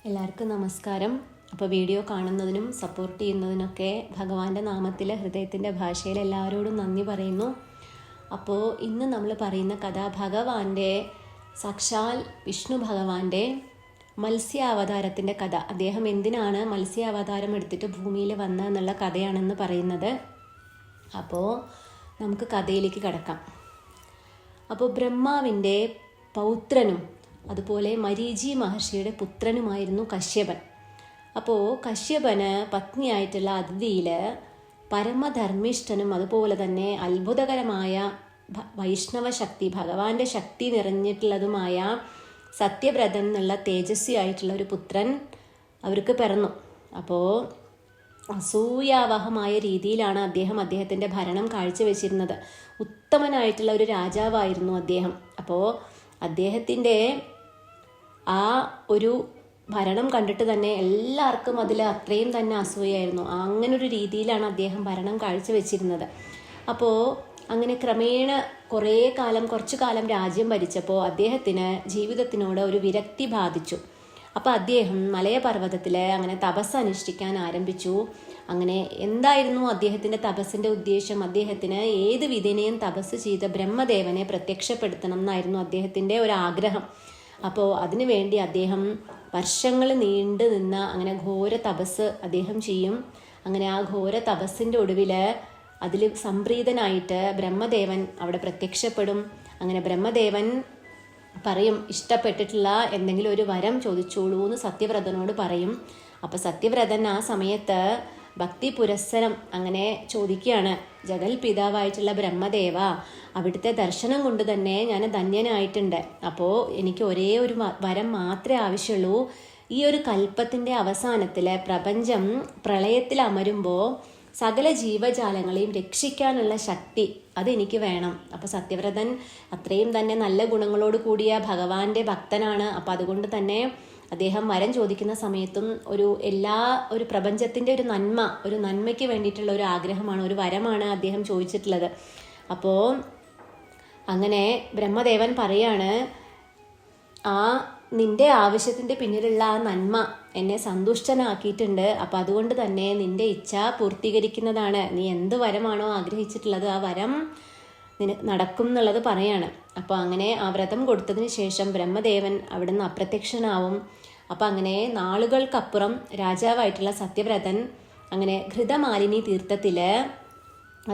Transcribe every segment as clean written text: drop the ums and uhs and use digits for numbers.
എല്ലാവർക്കും നമസ്കാരം. അപ്പോൾ വീഡിയോ കാണുന്നതിനും സപ്പോർട്ട് ചെയ്യുന്നതിനൊക്കെ ഭഗവാന്റെ നാമത്തിൽ ഹൃദയത്തിൻ്റെ ഭാഷയിൽ എല്ലാവരോടും നന്ദി പറയുന്നു. അപ്പോൾ ഇന്ന് നമ്മൾ പറയുന്ന കഥ ഭഗവാന്റെ സാക്ഷാൽ വിഷ്ണു ഭഗവാന്റെ മത്സ്യാവതാരത്തിൻ്റെ കഥ. അദ്ദേഹം എന്തിനാണ് മത്സ്യാവതാരം എടുത്തിട്ട് ഭൂമിയിൽ വന്നതെന്നുള്ള കഥയാണെന്ന് പറയുന്നത്. അപ്പോൾ നമുക്ക് കഥയിലേക്ക് കടക്കാം. അപ്പോൾ ബ്രഹ്മാവിൻ്റെ പൗത്രനും അതുപോലെ മരീചി മഹർഷിയുടെ പുത്രനുമായിരുന്നു കശ്യപൻ. അപ്പോൾ കശ്യപന് പത്നിയായിട്ടുള്ള അതിഥിയിൽ പരമധർമ്മിഷ്ഠനും അതുപോലെ തന്നെ അത്ഭുതകരമായ വൈഷ്ണവ ശക്തി, ഭഗവാന്റെ ശക്തി നിറഞ്ഞിട്ടുള്ളതുമായ സത്യവ്രതൻ എന്നുള്ള തേജസ്വിയായിട്ടുള്ള ഒരു പുത്രൻ അവർക്ക് പിറന്നു. അപ്പോൾ അസൂയാവഹമായ രീതിയിലാണ് അദ്ദേഹത്തിൻ്റെ ഭരണം കാഴ്ചവെച്ചിരുന്നത്. ഉത്തമനായിട്ടുള്ള ഒരു രാജാവായിരുന്നു അദ്ദേഹം. അപ്പോൾ അദ്ദേഹത്തിൻ്റെ ആ ഒരു ഭരണം കണ്ടിട്ട് തന്നെ എല്ലാവർക്കും അതിൽ അത്രയും തന്നെ അസൂയായിരുന്നു. അങ്ങനൊരു രീതിയിലാണ് അദ്ദേഹം ഭരണം കാഴ്ചവെച്ചിരുന്നത്. അപ്പോൾ അങ്ങനെ ക്രമേണ കുറച്ചു കാലം രാജ്യം ഭരിച്ചപ്പോൾ അദ്ദേഹത്തിന് ജീവിതത്തിനോട് ഒരു വിരക്തി ബാധിച്ചു. അപ്പോൾ അദ്ദേഹം മലയപർവ്വതത്തിൽ അങ്ങനെ തപസ് അനുഷ്ഠിക്കാൻ ആരംഭിച്ചു. അങ്ങനെ എന്തായിരുന്നു അദ്ദേഹത്തിൻ്റെ തപസ്സിൻ്റെ ഉദ്ദേശം? അദ്ദേഹത്തിന് ഏത് വിധേനയും തപസ് ചെയ്ത് ബ്രഹ്മദേവനെ പ്രത്യക്ഷപ്പെടുത്തണം എന്നായിരുന്നു അദ്ദേഹത്തിൻ്റെ ഒരു ആഗ്രഹം. അപ്പോൾ അതിനു വേണ്ടി അദ്ദേഹം വർഷങ്ങൾ നീണ്ടു നിന്ന അങ്ങനെ ഘോര തപസ് അദ്ദേഹം ചെയ്യും. അങ്ങനെ ആ ഘോര തപസ്സിൻ്റെ ഒടുവിൽ അതിൽ സംപ്രീതനായിട്ട് ബ്രഹ്മദേവൻ അവിടെ പ്രത്യക്ഷപ്പെടും. അങ്ങനെ ബ്രഹ്മദേവൻ പറയും, ഇഷ്ടപ്പെട്ടിട്ടുള്ള എന്തെങ്കിലും ഒരു വരം ചോദിച്ചോളൂ എന്ന് സത്യവ്രതനോട് പറയും. അപ്പോൾ സത്യവ്രതൻ ആ സമയത്ത് ഭക്തി പുരസ്സരം അങ്ങനെ ചോദിക്കുകയാണ്, ജഗൽ പിതാവായിട്ടുള്ള ബ്രഹ്മദേവ, അവിടുത്തെ ദർശനം കൊണ്ട് തന്നെ ഞാൻ ധന്യനായിട്ടുണ്ട്. അപ്പോൾ എനിക്ക് ഒരേ ഒരു വരം മാത്രമേ ആവശ്യമുള്ളൂ. ഈ ഒരു കൽപ്പത്തിൻ്റെ അവസാനത്തിൽ പ്രപഞ്ചം പ്രളയത്തിൽ അമരുമ്പോൾ സകല ജീവജാലങ്ങളെയും രക്ഷിക്കാനുള്ള ശക്തി അതെനിക്ക് വേണം. അപ്പോൾ സത്യവ്രതൻ അത്രയും തന്നെ നല്ല ഗുണങ്ങളോട് കൂടിയ ഭഗവാന്റെ ഭക്തനാണ്. അപ്പോൾ അതുകൊണ്ട് തന്നെ അദ്ദേഹം വരം ചോദിക്കുന്ന സമയത്തും ഒരു പ്രപഞ്ചത്തിൻ്റെ ഒരു നന്മയ്ക്ക് വേണ്ടിയിട്ടുള്ള ഒരു ആഗ്രഹമാണ്, ഒരു വരമാണ് അദ്ദേഹം ചോദിച്ചിട്ടുള്ളത്. അപ്പോൾ അങ്ങനെ ബ്രഹ്മദേവൻ പറയാണ്, നിന്റെ ആവശ്യത്തിൻ്റെ പിന്നിലുള്ള ആ നന്മ എന്നെ സന്തുഷ്ടനാക്കിയിട്ടുണ്ട്. അപ്പോൾ അതുകൊണ്ട് തന്നെ നിന്റെ ഇച്ഛ പൂർത്തീകരിക്കുന്നതാണ്. നീ എന്ത് വരമാണോ ആഗ്രഹിച്ചിട്ടുള്ളത് ആ വരം നടക്കും എന്നുള്ളത് പറയാണ്. അപ്പോൾ അങ്ങനെ ആ വ്രതം കൊടുത്തതിന് ശേഷം ബ്രഹ്മദേവൻ അവിടെ നിന്ന് അപ്രത്യക്ഷനാവും. അപ്പോൾ അങ്ങനെ നാളുകൾക്കപ്പുറം രാജാവായിട്ടുള്ള സത്യവ്രതൻ അങ്ങനെ ഘൃതമാലിനി തീർത്ഥത്തിൽ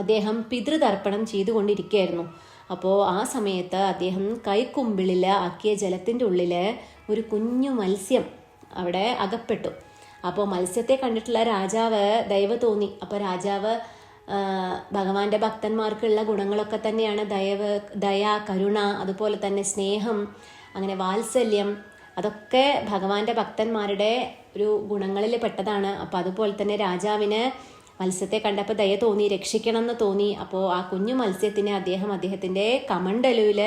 അദ്ദേഹം പിതൃതർപ്പണം ചെയ്തുകൊണ്ടിരിക്കുകയായിരുന്നു. അപ്പോൾ ആ സമയത്ത് അദ്ദേഹം കൈക്കുമ്പിളിൽ ആക്കിയ ജലത്തിൻ്റെ ഉള്ളിൽ ഒരു കുഞ്ഞു മത്സ്യം അവിടെ അകപ്പെട്ടു. അപ്പോൾ മത്സ്യത്തെ കണ്ടിട്ടുള്ള രാജാവ് ദയവ് തോന്നി. അപ്പോൾ രാജാവ് ഭഗവാന്റെ ഭക്തന്മാർക്കുള്ള ഗുണങ്ങളൊക്കെ തന്നെയാണ് ദയ, കരുണ, അതുപോലെ തന്നെ സ്നേഹം, അങ്ങനെ വാത്സല്യം, അതൊക്കെ ഭഗവാന്റെ ഭക്തന്മാരുടെ ഒരു ഗുണങ്ങളിൽ പെട്ടതാണ്. അപ്പോൾ അതുപോലെ തന്നെ രാജാവിന് മത്സ്യത്തെ കണ്ടപ്പോൾ ദയ തോന്നി, രക്ഷിക്കണം എന്ന് തോന്നി. അപ്പോൾ ആ കുഞ്ഞു മത്സ്യത്തിനെ അദ്ദേഹത്തിൻ്റെ കമണ്ടലുവിൽ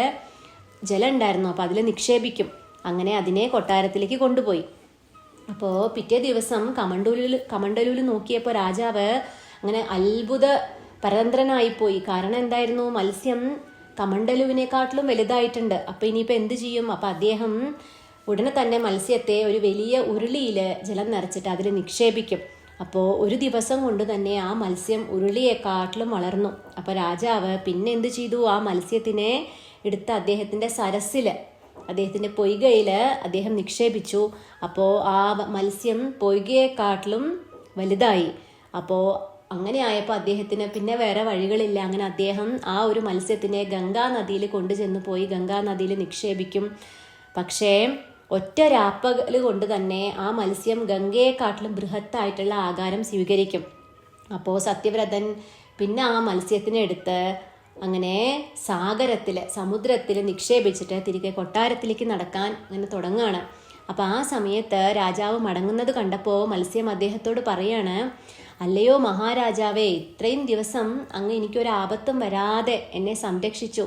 ജലം ഉണ്ടായിരുന്നു, അപ്പോൾ അതിൽ നിക്ഷേപിക്കും. അങ്ങനെ അതിനെ കൊട്ടാരത്തിലേക്ക് കൊണ്ടുപോയി. അപ്പോൾ പിറ്റേ ദിവസം കമണ്ടലുവിൽ നോക്കിയപ്പോൾ രാജാവ് അങ്ങനെ അത്ഭുത പരതന്ത്രനായിപ്പോയി. കാരണം എന്തായിരുന്നു, മത്സ്യം കമണ്ടലുവിനെക്കാട്ടിലും വലുതായിട്ടുണ്ട്. അപ്പോൾ ഇനിയിപ്പോൾ എന്ത് ചെയ്യും? അപ്പോൾ അദ്ദേഹം ഉടനെ തന്നെ മത്സ്യത്തെ ഒരു വലിയ ഉരുളിയിൽ ജലം നിറച്ചിട്ട് അതിൽ നിക്ഷേപിക്കും. അപ്പോൾ ഒരു ദിവസം കൊണ്ട് തന്നെ ആ മത്സ്യം ഉരുളിയെക്കാട്ടിലും വളർന്നു. അപ്പോൾ രാജാവ് പിന്നെ എന്ത് ചെയ്തു? ആ മത്സ്യത്തിനെ എടുത്ത് അദ്ദേഹത്തിൻ്റെ സരസിൽ, അദ്ദേഹത്തിൻ്റെ പൊയ്കയിൽ അദ്ദേഹം നിക്ഷേപിച്ചു. അപ്പോൾ ആ മത്സ്യം പൊയ്കയെക്കാട്ടിലും വലുതായി. അപ്പോൾ അങ്ങനെ ആയപ്പോൾ അദ്ദേഹത്തിന് പിന്നെ വേറെ വഴികളില്ല. അങ്ങനെ അദ്ദേഹം ആ ഒരു മത്സ്യത്തിനെ ഗംഗാനദിയിൽ കൊണ്ടുചെന്ന് പോയി ഗംഗാനദിയിൽ നിക്ഷേപിക്കും. പക്ഷേ ഒറ്റ രാപ്പകൽ കൊണ്ട് തന്നെ ആ മത്സ്യം ഗംഗയെക്കാട്ടിലും ബൃഹത്തായിട്ടുള്ള ആകാരം സ്വീകരിക്കും. അപ്പോൾ സത്യവ്രതൻ പിന്നെ ആ മത്സ്യത്തിനെ എടുത്ത് അങ്ങനെ സമുദ്രത്തിൽ നിക്ഷേപിച്ചിട്ട് തിരികെ കൊട്ടാരത്തിലേക്ക് നടക്കാൻ അങ്ങനെ തുടങ്ങുകയാണ്. അപ്പോൾ ആ സമയത്ത് രാജാവ് മടങ്ങുന്നത് കണ്ടപ്പോൾ മത്സ്യം അദ്ദേഹത്തോട് പറയാണ്, അല്ലയോ മഹാരാജാവേ, ഇത്രയും ദിവസം അങ്ങ് എനിക്കൊരു ആപത്തും വരാതെ എന്നെ സംരക്ഷിച്ചു.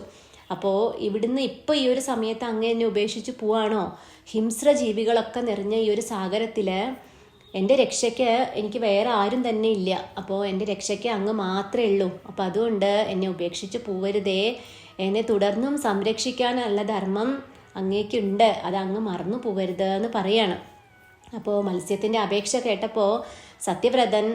അപ്പോൾ ഇവിടുന്ന് ഇപ്പോൾ ഈ ഒരു സമയത്ത് അങ്ങ് എന്നെ ഉപേക്ഷിച്ച് പോവാണോ? ഹിംസ്ര ജീവികളൊക്കെ നിറഞ്ഞ ഈ ഒരു സാഗരത്തിൽ എൻ്റെ രക്ഷയ്ക്ക് എനിക്ക് വേറെ ആരും തന്നെ ഇല്ല. അപ്പോൾ എൻ്റെ രക്ഷയ്ക്ക് അങ്ങ് മാത്രമേ ഉള്ളൂ. അപ്പോൾ അതുകൊണ്ട് എന്നെ ഉപേക്ഷിച്ച് പോവരുതേ. എന്നെ തുടർന്നും സംരക്ഷിക്കാനുള്ള ധർമ്മം അങ്ങേക്കുണ്ട്, അത് അങ്ങ് മറന്നു പോവരുത് എന്ന് പറയാണ്. അപ്പോൾ മത്സ്യത്തിൻ്റെ അപേക്ഷ കേട്ടപ്പോൾ സത്യവ്രതൻ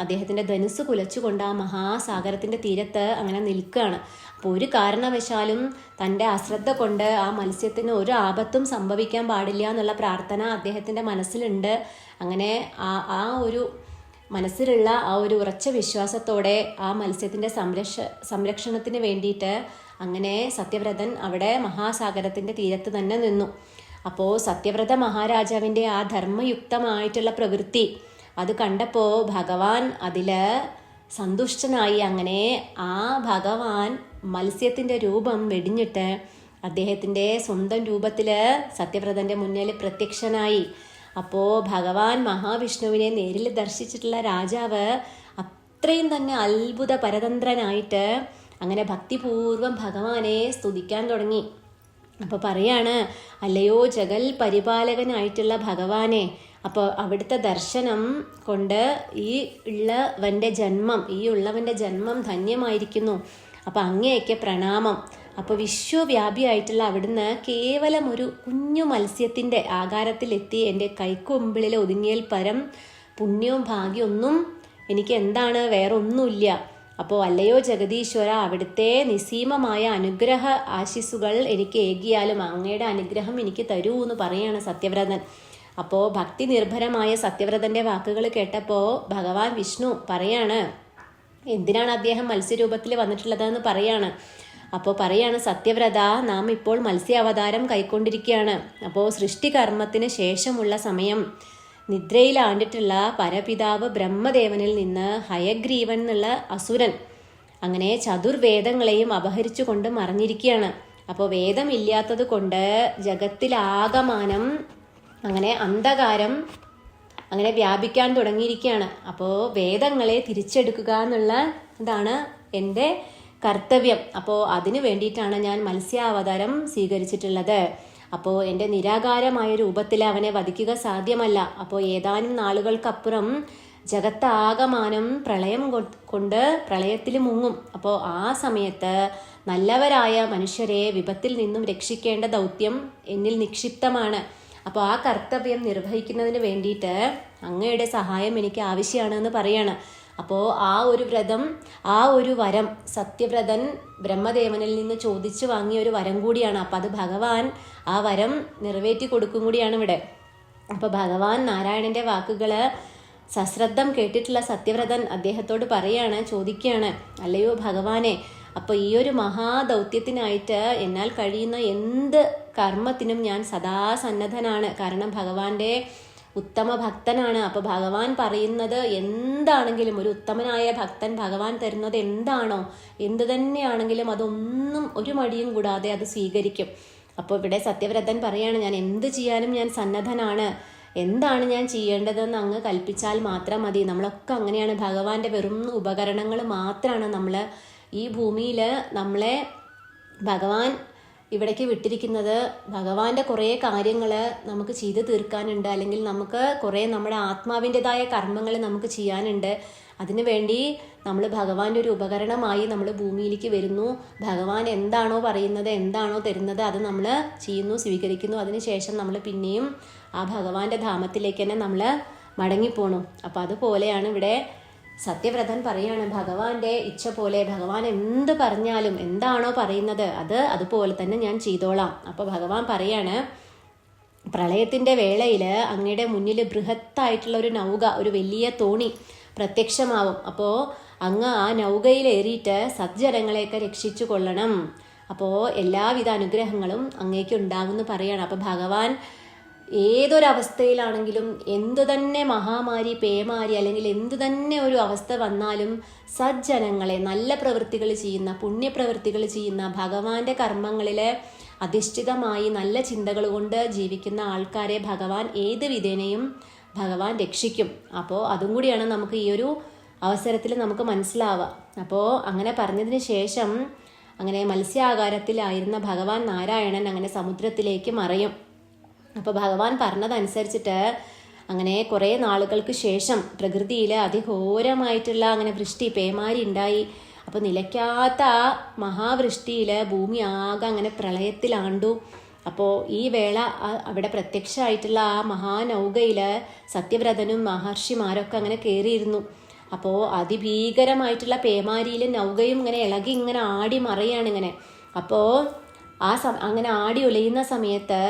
അദ്ദേഹത്തിൻ്റെ ധനുസ് കുലച്ചുകൊണ്ട് ആ മഹാസാഗരത്തിൻ്റെ തീരത്ത് അങ്ങനെ നിൽക്കുകയാണ്. അപ്പോൾ ഒരു കാരണവശാലും തൻ്റെ അശ്രദ്ധ കൊണ്ട് ആ മത്സ്യത്തിന് ഒരു ആപത്തും സംഭവിക്കാൻ പാടില്ല എന്നുള്ള പ്രാർത്ഥന അദ്ദേഹത്തിൻ്റെ മനസ്സിലുണ്ട്. അങ്ങനെ ആ ഒരു മനസ്സിലുള്ള ആ ഒരു ഉറച്ച വിശ്വാസത്തോടെ ആ മത്സ്യത്തിൻ്റെ സംരക്ഷണത്തിന് വേണ്ടിയിട്ട് അങ്ങനെ സത്യവ്രതൻ അവിടെ മഹാസാഗരത്തിൻ്റെ തീരത്ത് തന്നെ നിന്നു. അപ്പോൾ സത്യവ്രത മഹാരാജാവിൻ്റെ ആ ധർമ്മയുക്തമായിട്ടുള്ള പ്രവൃത്തി അത് കണ്ടപ്പോൾ ഭഗവാൻ അതിൽ സന്തുഷ്ടനായി. അങ്ങനെ ആ ഭഗവാൻ മത്സ്യത്തിൻ്റെ രൂപം വെടിഞ്ഞിട്ട് അദ്ദേഹത്തിൻ്റെ സ്വന്തം രൂപത്തിൽ സത്യവ്രതൻ്റെ മുന്നിൽ പ്രത്യക്ഷനായി. അപ്പോൾ ഭഗവാൻ മഹാവിഷ്ണുവിനെ നേരിൽ ദർശിച്ചിട്ടുള്ള രാജാവ് അത്രയും തന്നെ അത്ഭുത പരതന്ത്രനായിട്ട് അങ്ങനെ ഭക്തിപൂർവം ഭഗവാനെ സ്തുതിക്കാൻ തുടങ്ങി. അപ്പോൾ പറയാണ്, അല്ലയോ ജഗൽ പരിപാലകനായിട്ടുള്ള ഭഗവാനെ, അപ്പോൾ അവിടുത്തെ ദർശനം കൊണ്ട് ഈ ഉള്ളവൻ്റെ ജന്മം ധന്യമായിരിക്കുന്നു. അപ്പോൾ അങ്ങേയ്ക്ക് പ്രണാമം. അപ്പോൾ വിശ്വവ്യാപിയായിട്ടുള്ള അവിടുന്ന് കേവലം ഒരു കുഞ്ഞു മത്സ്യത്തിൻ്റെ ആകാരത്തിലെത്തി എൻ്റെ കൈക്കൊമ്പിളിൽ ഒതുങ്ങിയൽ പരം പുണ്യവും ഭാഗ്യമൊന്നും എനിക്ക് എന്താണ്, വേറെ ഒന്നുമില്ല. അപ്പോൾ അല്ലയോ ജഗദീശ്വര, അവിടുത്തെ നിസീമമായ അനുഗ്രഹ ആശിസ്സുകൾ എനിക്ക് ഏകിയാലും അങ്ങയുടെ അനുഗ്രഹം എനിക്ക് തരൂ എന്ന് പറയാണ് സത്യവ്രതൻ. അപ്പോൾ ഭക്തി നിർഭരമായ സത്യവ്രതൻ്റെ വാക്കുകൾ കേട്ടപ്പോൾ ഭഗവാൻ വിഷ്ണു പറയാണ്, എന്തിനാണ് അദ്ദേഹം മത്സ്യരൂപത്തിൽ വന്നിട്ടുള്ളതെന്ന് പറയാണ്. അപ്പോൾ പറയാണ്, സത്യവ്രത, നാം ഇപ്പോൾ മത്സ്യാവതാരം കൈക്കൊണ്ടിരിക്കുകയാണ്. അപ്പോൾ സൃഷ്ടികർമ്മത്തിന് ശേഷമുള്ള സമയം നിദ്രയിലാണ്ടിട്ടുള്ള പരപിതാവ് ബ്രഹ്മദേവനിൽ നിന്ന് ഹയഗ്രീവൻ എന്നുള്ള അസുരൻ അങ്ങനെ ചതുർവേദങ്ങളെയും അപഹരിച്ചു കൊണ്ട് മറിഞ്ഞിരിക്കുകയാണ്. അപ്പോൾ വേദമില്ലാത്തത് കൊണ്ട് ജഗത്തിലാകമാനം അങ്ങനെ അന്ധകാരം അങ്ങനെ വ്യാപിക്കാൻ തുടങ്ങിയിരിക്കുകയാണ്. അപ്പോൾ വേദങ്ങളെ തിരിച്ചെടുക്കുക എന്നുള്ള ഇതാണ് എൻ്റെ കർത്തവ്യം. അപ്പോൾ അതിനു വേണ്ടിയിട്ടാണ് ഞാൻ മത്സ്യാവതാരം സ്വീകരിച്ചിട്ടുള്ളത്. അപ്പോൾ എൻ്റെ നിരാകാരമായ രൂപത്തിൽ അവനെ വധിക്കുക സാധ്യമല്ല. അപ്പോൾ ഏതാനും നാളുകൾക്കപ്പുറം ജഗത്താകമാനം പ്രളയം കൊണ്ട് പ്രളയത്തിൽ മുങ്ങും. അപ്പോൾ ആ സമയത്ത് നല്ലവരായ മനുഷ്യരെ വിപത്തിൽ നിന്നും രക്ഷിക്കേണ്ട ദൗത്യം എന്നിൽ നിക്ഷിപ്തമാണ്. അപ്പോൾ ആ കർത്തവ്യം നിർവഹിക്കുന്നതിന് വേണ്ടിയിട്ട് അങ്ങയുടെ സഹായം എനിക്ക് ആവശ്യമാണെന്ന് പറയാണ്. അപ്പോൾ ആ ഒരു വരം സത്യവ്രതൻ ബ്രഹ്മദേവനിൽ നിന്ന് ചോദിച്ചു വാങ്ങിയ ഒരു വരം കൂടിയാണ്. അപ്പം അത് ഭഗവാൻ ആ വരം നിറവേറ്റി കൊടുക്കും കൂടിയാണ് ഇവിടെ. അപ്പോൾ ഭഗവാൻ നാരായണൻ്റെ വാക്കുകൾ സശ്രദ്ധം കേട്ടിട്ടുള്ള സത്യവ്രതൻ അദ്ദേഹത്തോട് ചോദിക്കുകയാണ്, അല്ലയോ ഭഗവാനെ, അപ്പോൾ ഈ ഒരു മഹാദൗത്യത്തിനായിട്ട് എന്നാൽ കഴിയുന്ന എന്ത് കർമ്മത്തിനും ഞാൻ സദാ സന്നദ്ധനാണ്. കാരണം ഭഗവാന്റെ ഉത്തമ ഭക്തനാണ്. അപ്പോൾ ഭഗവാൻ പറയുന്നത് എന്താണെങ്കിലും, ഒരു ഉത്തമനായ ഭക്തൻ ഭഗവാൻ തരുന്നത് എന്താണോ, എന്ത് തന്നെയാണെങ്കിലും അതൊന്നും ഒരു മടിയും കൂടാതെ അത് സ്വീകരിക്കും. അപ്പോൾ ഇവിടെ സത്യവ്രതൻ പറയാണ്, ഞാൻ എന്ത് ചെയ്യാനും ഞാൻ സന്നദ്ധനാണ്. എന്താണ് ഞാൻ ചെയ്യേണ്ടതെന്ന് അങ്ങ് കൽപ്പിച്ചാൽ മാത്രം മതി. നമ്മളൊക്കെ അങ്ങനെയാണ്. ഭഗവാന്റെ വെറും ഉപകരണങ്ങൾ മാത്രമാണ് നമ്മൾ ഈ ഭൂമിയിൽ നമ്മളെ ഭഗവാൻ ഇവിടേക്ക് വിട്ടിരിക്കുന്നത്. ഭഗവാന്റെ കുറേ കാര്യങ്ങൾ നമുക്ക് ചെയ്തു തീർക്കാനുണ്ട്, അല്ലെങ്കിൽ നമുക്ക് കുറേ നമ്മുടെ ആത്മാവിൻ്റെതായ കർമ്മങ്ങൾ നമുക്ക് ചെയ്യാനുണ്ട്. അതിനുവേണ്ടി നമ്മൾ ഭഗവാന്റെ ഒരു ഉപകരണമായി നമ്മൾ ഭൂമിയിലേക്ക് വരുന്നു. ഭഗവാൻ എന്താണോ പറയുന്നത്, എന്താണോ തരുന്നത്, അത് നമ്മൾ ചെയ്യുന്നു, സ്വീകരിക്കുന്നു. അതിനുശേഷം നമ്മൾ പിന്നെയും ആ ഭഗവാന്റെ ധാമത്തിലേക്ക് തന്നെ നമ്മൾ മടങ്ങിപ്പോണു. അപ്പം അതുപോലെയാണ് ഇവിടെ സത്യവ്രതൻ പറയാണ്, ഭഗവാന്റെ ഇച്ഛ പോലെ ഭഗവാൻ എന്ത് പറഞ്ഞാലും, എന്താണോ പറയുന്നത് അത് അതുപോലെ തന്നെ ഞാൻ ചെയ്തോളാം. അപ്പോൾ ഭഗവാൻ പറയാണ്, പ്രളയത്തിൻ്റെ വേളയിൽ അങ്ങയുടെ മുന്നിൽ ബൃഹത്തായിട്ടുള്ള ഒരു നൗക, ഒരു വലിയ തോണി പ്രത്യക്ഷമാവും. അപ്പോൾ അങ്ങ് ആ നൗകയിലേറിയിട്ട് സജ്ജനങ്ങളെയൊക്കെ രക്ഷിച്ചു കൊള്ളണം. അപ്പോൾ എല്ലാവിധ അനുഗ്രഹങ്ങളും അങ്ങേക്ക് ഉണ്ടാകുമെന്ന് പറയാണ്. അപ്പോൾ ഭഗവാൻ ഏതൊരവസ്ഥയിലാണെങ്കിലും, എന്തു തന്നെ മഹാമാരി, പേമാരി, അല്ലെങ്കിൽ എന്തു തന്നെ ഒരു അവസ്ഥ വന്നാലും സജ്ജനങ്ങളെ, നല്ല പ്രവൃത്തികൾ ചെയ്യുന്ന, പുണ്യപ്രവൃത്തികൾ ചെയ്യുന്ന, ഭഗവാന്റെ കർമ്മങ്ങളിൽ അധിഷ്ഠിതമായി നല്ല ചിന്തകൾ കൊണ്ട് ജീവിക്കുന്ന ആൾക്കാരെ ഭഗവാൻ ഏത് വിധേനയും ഭഗവാൻ രക്ഷിക്കും. അപ്പോൾ അതും കൂടിയാണ് നമുക്ക് ഈ ഒരു അവസരത്തിൽ നമുക്ക് മനസ്സിലാവുക. അപ്പോൾ അങ്ങനെ പറഞ്ഞതിന് ശേഷം അങ്ങനെ മത്സ്യാകാരത്തിലായിരുന്ന ഭഗവാൻ നാരായണൻ അങ്ങനെ സമുദ്രത്തിലേക്ക് മറയും. അപ്പോൾ ഭഗവാൻ പറഞ്ഞതനുസരിച്ചിട്ട് അങ്ങനെ കുറേ നാളുകൾക്ക് ശേഷം പ്രകൃതിയിൽ അതിഘോരമായിട്ടുള്ള അങ്ങനെ വൃഷ്ടി, പേമാരി ഉണ്ടായി. അപ്പോൾ നിലയ്ക്കാത്ത ആ മഹാവൃഷ്ടിയിൽ ഭൂമി ആകെ അങ്ങനെ പ്രളയത്തിലാണ്ടു. അപ്പോൾ ഈ വേള അവിടെ പ്രത്യക്ഷമായിട്ടുള്ള ആ മഹാനൗകയിൽ സത്യവ്രതനും മഹർഷിമാരൊക്കെ അങ്ങനെ കയറിയിരുന്നു. അപ്പോൾ അതിഭീകരമായിട്ടുള്ള പേമാരിയിൽ നൗകയും ഇങ്ങനെ ഇളകി ഇങ്ങനെ ആടി മറയാണ് ഇങ്ങനെ. അപ്പോൾ അങ്ങനെ ആടി ഉലയുന്ന സമയത്ത്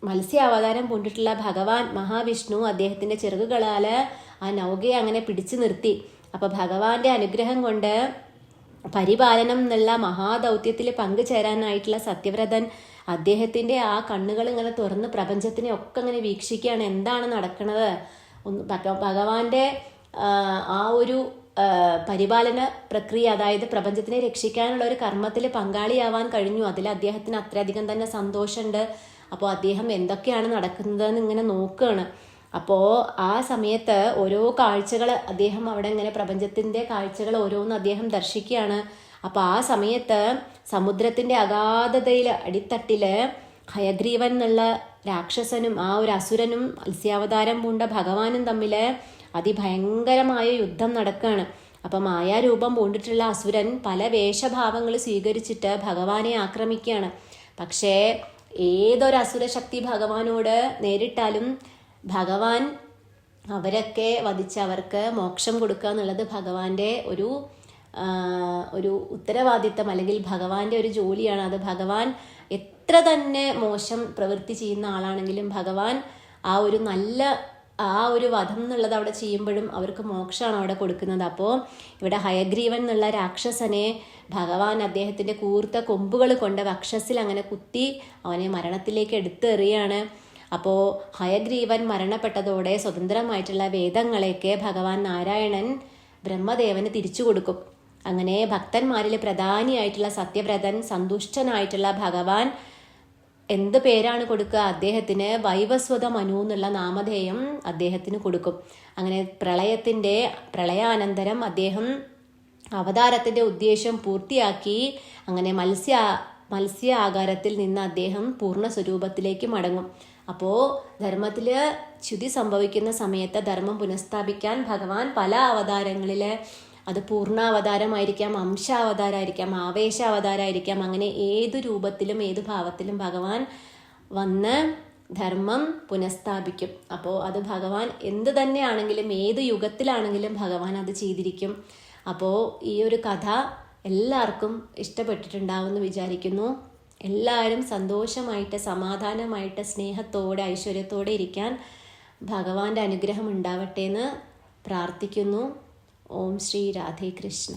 മത്സ്യാവതാരം പൂണ്ടിട്ടുള്ള ഭഗവാൻ മഹാവിഷ്ണു അദ്ദേഹത്തിൻ്റെ ചിറകുകളാൽ ആ നൗകയെ അങ്ങനെ പിടിച്ചു നിർത്തി. അപ്പോൾ ഭഗവാന്റെ അനുഗ്രഹം കൊണ്ട് പരിപാലനം എന്നുള്ള മഹാദൗത്യത്തിൽ പങ്കുചേരാനായിട്ടുള്ള സത്യവ്രതൻ അദ്ദേഹത്തിൻ്റെ ആ കണ്ണുകൾ ഇങ്ങനെ തുറന്ന് പ്രപഞ്ചത്തിനെ ഒക്കെ ഇങ്ങനെ വീക്ഷിക്കുകയാണ്, എന്താണ് നടക്കുന്നത്. ഭഗവാന്റെ ആ ഒരു പരിപാലന പ്രക്രിയ, അതായത് പ്രപഞ്ചത്തിനെ രക്ഷിക്കാനുള്ള ഒരു കർമ്മത്തിൽ പങ്കാളിയാവാൻ കഴിഞ്ഞു. അതിൽ അദ്ദേഹത്തിന് അത്രയധികം തന്നെ സന്തോഷമുണ്ട്. അപ്പോൾ അദ്ദേഹം എന്തൊക്കെയാണ് നടക്കുന്നതെന്ന് ഇങ്ങനെ നോക്കുകയാണ്. അപ്പോൾ ആ സമയത്ത് ഓരോ കാഴ്ചകൾ അദ്ദേഹം അവിടെ ഇങ്ങനെ പ്രപഞ്ചത്തിൻ്റെ കാഴ്ചകൾ ഓരോന്ന് അദ്ദേഹം ദർശിക്കുകയാണ്. അപ്പോൾ ആ സമയത്ത് സമുദ്രത്തിൻ്റെ അഗാധതയിൽ അടിത്തട്ടിൽ ഹയഗ്രീവൻ എന്നുള്ള രാക്ഷസനും ആ ഒരു അസുരനും മത്സ്യാവതാരം പൂണ്ട ഭഗവാനും തമ്മിൽ അതിഭയങ്കരമായ യുദ്ധം നടക്കുകയാണ്. അപ്പം മായാരൂപം പൂണ്ടിട്ടുള്ള അസുരൻ പല വേഷഭാവങ്ങൾ സ്വീകരിച്ചിട്ട് ഭഗവാനെ ആക്രമിക്കുകയാണ്. പക്ഷേ ഏതൊരു അസുരശക്തി ഭഗവാനോട് നേരിട്ടാലും ഭഗവാൻ അവരൊക്കെ വധിച്ച് അവർക്ക് മോക്ഷം കൊടുക്കുക എന്നുള്ളത് ഭഗവാന്റെ ഒരു ഉത്തരവാദിത്തം, അല്ലെങ്കിൽ ഭഗവാന്റെ ഒരു ജോലിയാണ്. അത് ഭഗവാൻ എത്ര തന്നെ മോശം പ്രവൃത്തി ചെയ്യുന്ന ആളാണെങ്കിലും ഭഗവാൻ ആ ഒരു വധം എന്നുള്ളത് അവിടെ ചെയ്യുമ്പോഴും അവർക്ക് മോക്ഷമാണ് അവിടെ കൊടുക്കുന്നത്. അപ്പോൾ ഇവിടെ ഹയഗ്രീവൻ എന്നുള്ള രാക്ഷസനെ ഭഗവാൻ അദ്ദേഹത്തിൻ്റെ കൂർത്ത കൊമ്പുകൾ കൊണ്ട് വക്ഷസിൽ അങ്ങനെ കുത്തി അവനെ മരണത്തിലേക്ക് എടുത്തെറിയാണ്. അപ്പോൾ ഹയഗ്രീവൻ മരണപ്പെട്ടതോടെ സ്വതന്ത്രമായിട്ടുള്ള വേദങ്ങളെയൊക്കെ ഭഗവാൻ നാരായണൻ ബ്രഹ്മദേവന് തിരിച്ചു കൊടുക്കും. അങ്ങനെ ഭക്തന്മാരിൽ പ്രധാനിയായിട്ടുള്ള സത്യവ്രതൻ, സന്തുഷ്ടനായിട്ടുള്ള ഭഗവാൻ എന്ത് പേരാണ് കൊടുക്കുക? അദ്ദേഹത്തിന് വൈവസ്വത മനു എന്നുള്ള നാമധേയം അദ്ദേഹത്തിന് കൊടുക്കും. അങ്ങനെ പ്രളയാനന്തരം അദ്ദേഹം അവതാരത്തിൻ്റെ ഉദ്ദേശം പൂർത്തിയാക്കി അങ്ങനെ മത്സ്യ ആകാരത്തിൽ നിന്ന് അദ്ദേഹം പൂർണ്ണ സ്വരൂപത്തിലേക്ക് മടങ്ങും. അപ്പോൾ ധർമ്മത്തിൽ ച്യുതി സംഭവിക്കുന്ന സമയത്ത് ധർമ്മം പുനഃസ്ഥാപിക്കാൻ ഭഗവാൻ പല അവതാരങ്ങളിൽ, അത് പൂർണ്ണാവതാരമായിരിക്കാം, അംശാവതാരമായിരിക്കാം, ആവേശാവതാരമായിരിക്കാം, അങ്ങനെ ഏതു രൂപത്തിലും ഏതു ഭാവത്തിലും ഭഗവാൻ വന്ന് ധർമ്മം പുനഃസ്ഥാപിക്കും. അപ്പോൾ അത് ഭഗവാൻ എന്ത് തന്നെയാണെങ്കിലും ഏത് യുഗത്തിലാണെങ്കിലും ഭഗവാൻ അത് ചെയ്തിരിക്കും. അപ്പോൾ ഈ ഒരു കഥ എല്ലാവർക്കും ഇഷ്ടപ്പെട്ടിട്ടുണ്ടാവുമെന്ന് വിചാരിക്കുന്നു. എല്ലാവരും സന്തോഷമായിട്ട് സമാധാനമായിട്ട് സ്നേഹത്തോടെ ഐശ്വര്യത്തോടെ ഇരിക്കാൻ ഭഗവാന്റെ അനുഗ്രഹം ഉണ്ടാവട്ടെ എന്ന് പ്രാർത്ഥിക്കുന്നു. ഓം ശ്രീ രാധേ കൃഷ്ണ.